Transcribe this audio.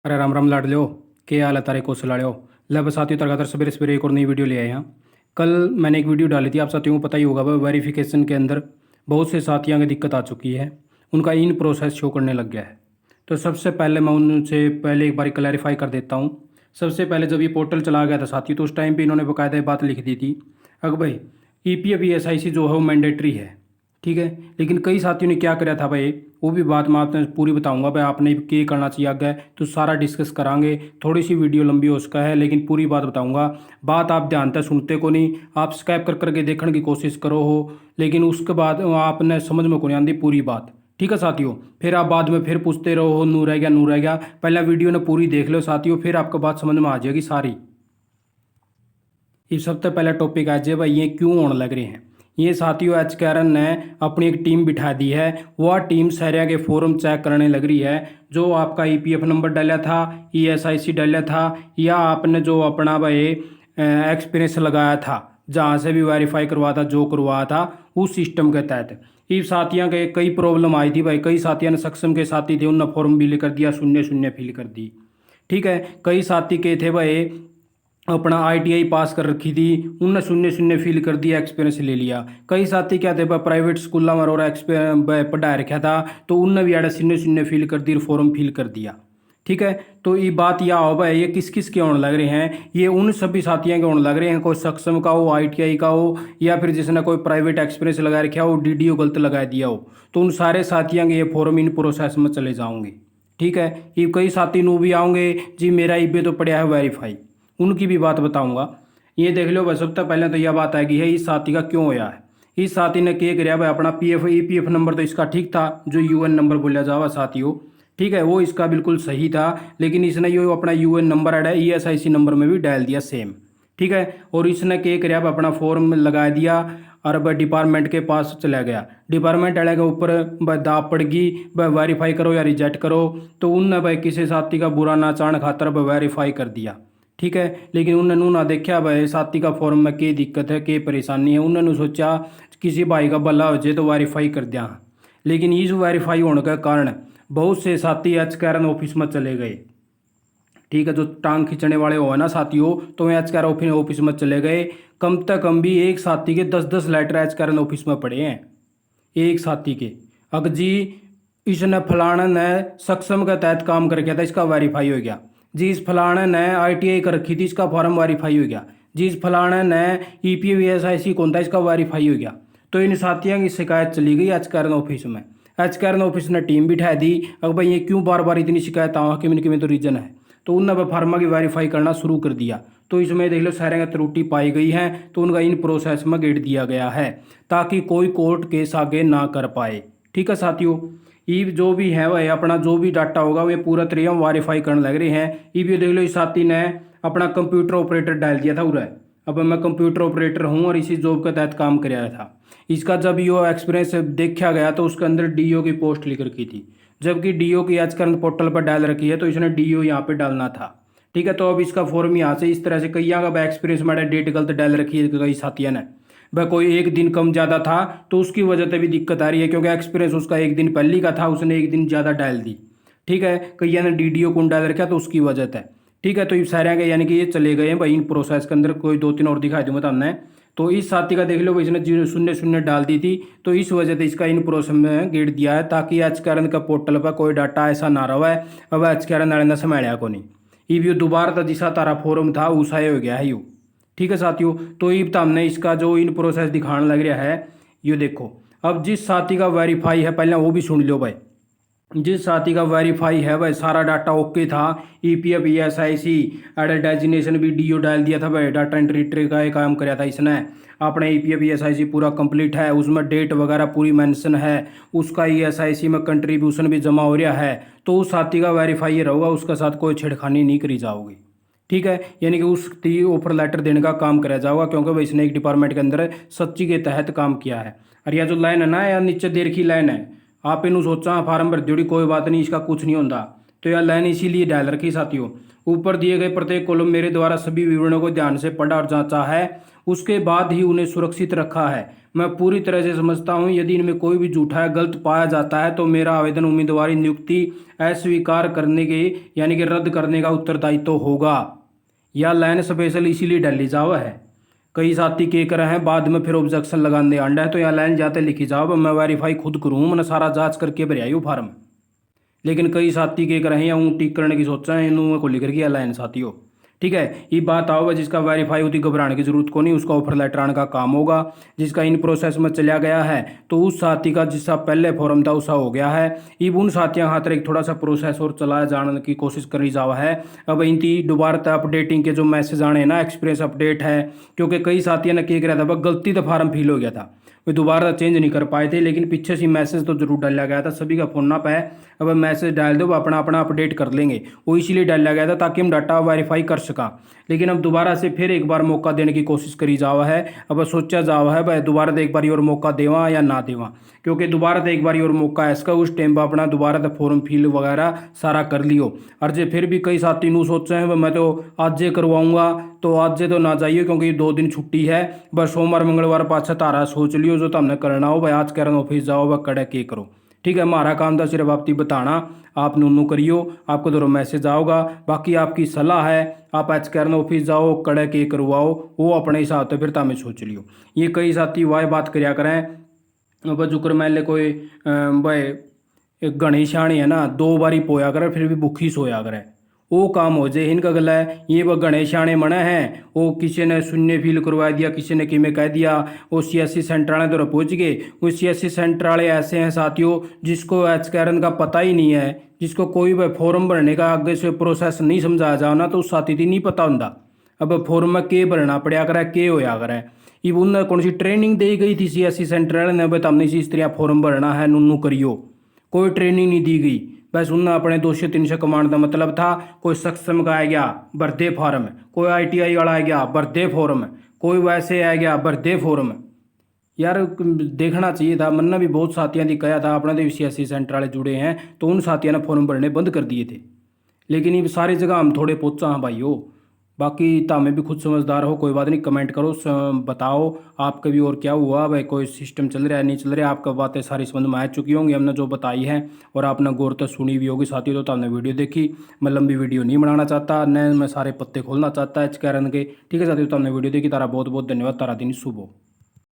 अरे राम राम लाड लो। क्या हाल है तारे को लाड़ो। ले बस साथियों तरह सवेरे सवेरे एक और नई वीडियो ले आए हैं। कल मैंने एक वीडियो डाली थी, आप साथियों को पता ही होगा, वेरिफिकेशन के अंदर बहुत से साथियों की दिक्कत आ चुकी है। उनका इन प्रोसेस शो करने लग गया है। तो सबसे पहले मैं उनसे पहले एक बार क्लैरिफाई कर देता हूँ। सबसे पहले जब ये पोर्टल चला गया था साथियों, तो उस टाइम पे इन्होंने बाकायदा ये बात लिख दी थी, अगर भाई EPF ESIC जो है वो मैंडेटरी है, ठीक है। लेकिन कई साथियों ने क्या कराया था भाई, वो भी बात मैं आपने पूरी बताऊंगा भाई, आपने क्या करना चाहिए आगे तो सारा डिस्कस करांगे। थोड़ी सी वीडियो लंबी हो सका है लेकिन पूरी बात बताऊंगा। बात आप ध्यान से सुनते को नहीं, आप स्कैप कर करके देखने की कोशिश करो हो, लेकिन उसके बाद आपने समझ में को नहीं आती पूरी बात, ठीक है साथियों। फिर आप बाद में फिर पूछते रहो हो नू रह गया नू रह गया। पहले वीडियो ने पूरी देख लो साथियों, फिर आपको बात समझ में आ जाएगी सारी। ये सबसे पहला टॉपिक आज है भाई, ये क्यों होने लग रहे हैं। ये साथियों एच कैरन ने अपनी एक टीम बिठा दी है। वह टीम सारे के फॉर्म चेक करने लग रही है। जो आपका EPF नंबर डाला था, ESIC डाला था, या आपने जो अपना भाई एक्सपीरियंस लगाया था, जहाँ से भी वेरीफाई करवा था, जो करवा था उस सिस्टम के तहत। ये साथियों के कई प्रॉब्लम आई थी भाई। कई साथियों ने सक्षम के साथी थे, उनने फॉर्म फिल कर दिया, शून्य शून्य फिल कर दी, ठीक है। कई साथी के थे भाई अपना ITI पास कर रखी थी, उनने शून्य शून्य फिल कर दिया, एक्सपीरियंस ले लिया। कई साथी क्या थे प्राइवेट स्कूलों में और पढ़ा रखा था, तो उनने भी आड़े शून्य शून्य फिल कर दी, फॉर्म फिल कर दिया, ठीक है। तो ये बात यह हो भाई, ये किस किस के होने लग रहे हैं, ये उन सभी साथियों के होने लग रहे हैं। कोई सक्षम का हो, ITI का हो, या फिर जिसने कोई प्राइवेट एक्सपीरियंस लगा रखा हो, DDO गलत लगा दिया हो, तो उन सारे साथियों के ये फॉर्म इन प्रोसेस में चले जाओगे, ठीक है। ये कई साथी नू भी आओगे जी मेरा IB तो पड़ा है वेरीफाई, उनकी भी बात बताऊंगा। ये देख लो भाई, सबसे पहले तो यह बात आएगी है इस साथी का क्यों होया है। इस साथी ने क्या कराया भाई, अपना PF EPF नंबर तो इसका ठीक था, जो UN नंबर बोला जावा साथियों, ठीक है, वो इसका बिल्कुल सही था। लेकिन इसने यो अपना UN number add ESIC number में भी डाल दिया सेम, ठीक है। और इसने क्या कराया भाई, अपना फॉर्म लगा दिया और भाई डिपार्टमेंट के पास चला गया। डिपार्टमेंट वाले के ऊपर भाई दाब पड़ गई, भाई वेरीफाई करो या रिजेक्ट करो। तो उनने भाई किसी साथी का बुरा ना चाहने खातर भाई वेरीफाई कर दिया, ठीक है। लेकिन उन्होंने ना देखा भाई साथी का फॉर्म में क्या दिक्कत है, क्या परेशानी है। उन्होंने सोचा किसी भाई का भला हो जाए तो वेरीफाई कर दिया। लेकिन इस वेरीफाई होने के कारण बहुत से साथी एच कैरन ऑफिस में चले गए, ठीक है। जो टांग खींचने वाले हो ना साथियों, तो एच कैरन ऑफिस में चले गए। कम से कम भी एक साथी के 10-10 लेटर एच कैरन ऑफिस में पड़े हैं, एक साथी के। अगर जी इसने फलाना ने सक्षम के तहत काम कर किया था, इसका वेरीफाई हो गया। जिस फलाने ने ITI कर रखी थी, इसका फॉर्म वेरीफाई हो गया। जिस फलाने ने EPF ESIC कौन था, इसका वेरीफाई हो गया। तो इन साथियों की शिकायत चली गई एच कैरन ऑफिस में। एच कैरन ऑफिस ने टीम बिठा दी। अब भाई ये क्यों बार बार इतनी शिकायत आवा, कि तो रीजन है। तो उनने फार्मा की वेरीफाई करना शुरू कर दिया। तो इसमें देख लो सारे का त्रुटि पाई गई है, तो उनका इन प्रोसेस में गेट दिया गया है, ताकि कोई कोर्ट केस आगे ना कर पाए, ठीक है साथियों। ये जो भी है वह अपना जो भी डाटा होगा वो पूरा तरीका वेरीफाई करने लग रहे हैं। ये भी देख लो, इस साथी ने अपना कंप्यूटर ऑपरेटर डाल दिया था उरे। अब मैं कंप्यूटर ऑपरेटर हूँ और इसी जॉब के तहत काम कराया था। इसका जब यो एक्सपीरियंस देखा गया तो उसके अंदर DO की पोस्ट लिख रखी थी, जबकि DO की आज करंट पोर्टल पर डाल रखी है, तो इसने DO यहाँ पे डालना था, ठीक है। तो अब इसका फॉर्म यहाँ से इस तरह से कई का एक्सपीरियंस में डेट गलत डाल रखी है कई साथियों ने। वह कोई एक दिन कम ज़्यादा था तो उसकी वजह से भी दिक्कत आ रही है, क्योंकि एक्सपीरियंस उसका एक दिन पहले का था, उसने एक दिन ज़्यादा डाल दी, ठीक है। कई ने DDO कौन डाल रखा तो उसकी वजह से, ठीक है। तो ये सारे के यानी कि ये चले गए हैं भाई इन प्रोसेस के अंदर। कोई 2-3 और दिखाई दूंगा हमने। तो इस साथी का देख लो भाई, इसने 0-0 डाल दी थी, तो इस वजह से इसका इन प्रोसेस में गेट दिया है, ताकि एच कैरन का पोर्टल पर कोई डाटा ऐसा ना रहा है। अब एच कैरन वाले ने संभाला को नहीं, ये दोबारा तो जिसा तारा फॉर्म था उसा हो गया है यू, ठीक है साथियों। तो ये हमने इसका जो इन प्रोसेस दिखाने लग रहा है, ये देखो। अब जिस साथी का वेरीफाई है पहले वो भी सुन लो भाई। जिस साथी का वेरीफाई है भाई सारा डाटा ओके था, EPF ESIC एड डेजिग्नेशन भी DO डाल दिया था भाई, डाटा एंट्री का ये काम कराया था इसने। अपने EPF ESIC पूरा कंप्लीट है, उसमें डेट वगैरह पूरी मेंशन है, उसका ESIC में कंट्रीब्यूशन भी जमा हो रहा है। तो उस साथी का वेरीफाई ये रहेगा, उसके साथ कोई छेड़खानी नहीं करी जाओगी, ठीक है। यानी कि उसकी ऑफर लेटर देने का काम कराया जाएगा, क्योंकि भाई इसने एक डिपार्टमेंट के अंदर सच्ची के तहत काम किया है। और यह जो लाइन है ना, या नीचे देर की लाइन है, आप इन सोचा फार्म भर जोड़ी कोई बात नहीं, इसका कुछ नहीं होता। तो यह लाइन इसीलिए डाल रखी साथियों। ऊपर दिए गए प्रत्येक कॉलम मेरे द्वारा सभी विवरणों को ध्यान से पढ़ा और जांचा है, उसके बाद ही उन्हें सुरक्षित रखा है। मैं पूरी तरह से समझता हूं यदि इनमें कोई भी झूठा या गलत पाया जाता है तो मेरा आवेदन उम्मीदवारी नियुक्ति अस्वीकार करने के यानी कि रद्द करने का उत्तरदायित्व होगा। यह लाइन स्पेशल इसीलिए डाली जावा है। कई साथी के कर हैं बाद में फिर ऑब्जेक्शन लगाने आंडा है, तो यह लाइन जाते लिखी जाओ मैं वेरीफाई खुद करूँ, मैंने सारा जांच करके भरिया हूँ फार्म। लेकिन कई साथी के कर हैं या ऊँ टिक करने की सोचा है इन को लिख रही है लाइन साथियों। ठीक है, ये बात आओ जिसका वेरीफाई होती घबराने की जरूरत को नहीं, उसका ऑफर लेटर आने का काम होगा। जिसका इन प्रोसेस में चला गया है तो उस साथी का जिसका पहले फॉर्म था उसका हो गया है। अब उन साथियों खातर एक थोड़ा सा प्रोसेस और चलाया जाने की कोशिश करी जावा है। अब इन दोबारा अपडेटिंग के जो मैसेज आने हैं ना, एक्सपीरियंस अपडेट है, क्योंकि कई साथियों ने क्या करा था गलती से फार्म फिल हो गया था, वे दोबारा चेंज नहीं कर पाए थे, लेकिन पीछे से मैसेज तो जरूर डाला गया था। सभी का फोन ना पाए, अब मैसेज डाल दो वो अपना अपना अपडेट कर लेंगे, वो इसीलिए डाला गया था ताकि हम डाटा वेरीफाई कर सका। लेकिन अब दोबारा से फिर एक बार मौका देने की कोशिश करी जावा है। अब सोचा जावा है भाई दोबारा तो एक बार और मौका देवा या ना देवा, क्योंकि दोबारा तो एक बार और मौका है इसका, उस टाइम पर अपना दोबारा तो फॉर्म फिल वगैरह सारा कर लियो। और जो फिर भी कई साथी नू सोचे हैं मैं तो आज करवाऊंगा, तो आज तो ना जाइए क्योंकि 2 दिन छुट्टी है, बस सोमवार मंगलवार पाछा तारा सोच लियो जो तुमने करना हो भाई, आज करें ऑफिस जाओ वह कड़े के करो। ठीक है, हमारा काम था सिर्फ आपकी बताना, आप नूनू करियो, आपको जरूर मैसेज आओगा। बाकी आपकी सलाह है, आप आज करना ऑफिस जाओ कड़े के करवाओ, वो अपने हिसाब से फिर तामें सोच लियो। ये कई साथी वाह बात करिया करें बजुकर मान ले कोई भाई एक गणी शाणी है ना, 2 बारी पोया करे फिर भी भूखी सोया करे, वो काम हो जाए इनका गला है। ये वह गणेश आने मना है, वो किसी ने शून्य फील करवा दिया, किसी ने किमें कह दिया, वो CSC सेंटर वाले तो पहुंच गए। वो CSC सेंटर वाले ऐसे हैं साथियों जिसको एचकेआरएन का पता ही नहीं है, जिसको कोई भी फॉर्म भरने का आगे से प्रोसेस नहीं समझाया जाओ ना तो उस साथी थी नहीं पता होता अब फॉर्म में के भरना पड़ा करे के होया करे। ये उन्हें कौन सी ट्रेनिंग दी गई थी CSC सेंटर वाले ने भाई हमने इस तरह फॉर्म भरना है नूनू करियो, कोई ट्रेनिंग नहीं दी गई। बस उन्हें अपने 200-300 कमांड का मतलब था, कोई सक्षम का आ गया बर्थडे फॉर्म, कोई ITI वाला आ गया बर्थडे फॉर्म, कोई वैसे आ गया बर्थडे फॉर्म। यार देखना चाहिए था, मन्ना भी बहुत साथियों ने कहा था अपने तो CSC सेंटर वाले जुड़े हैं तो उन साथियों ने फॉर्म भरने बंद कर दिए थे। लेकिन ये सारी जगह हम थोड़े पहुँचा हाँ भाई हो। बाकी तामें भी खुद समझदार हो, कोई बात नहीं, कमेंट करो बताओ आपका भी और क्या हुआ भाई, कोई सिस्टम चल रहा है नहीं चल रहा है, आपका बातें सारी समझ में आ चुकी होंगी हमने जो बताई है, और आपने गौर तो सुनी भी होगी साथियों। तो आपने वीडियो देखी, मैं लंबी वीडियो नहीं बनाना चाहता, न मैं सारे पत्ते खोलना चाहता है एचकेआरएन के। ठीक है साथियों, तो आपने वीडियो देखी, तारा बहुत बहुत धन्यवाद, तारा दिन शुभ हो।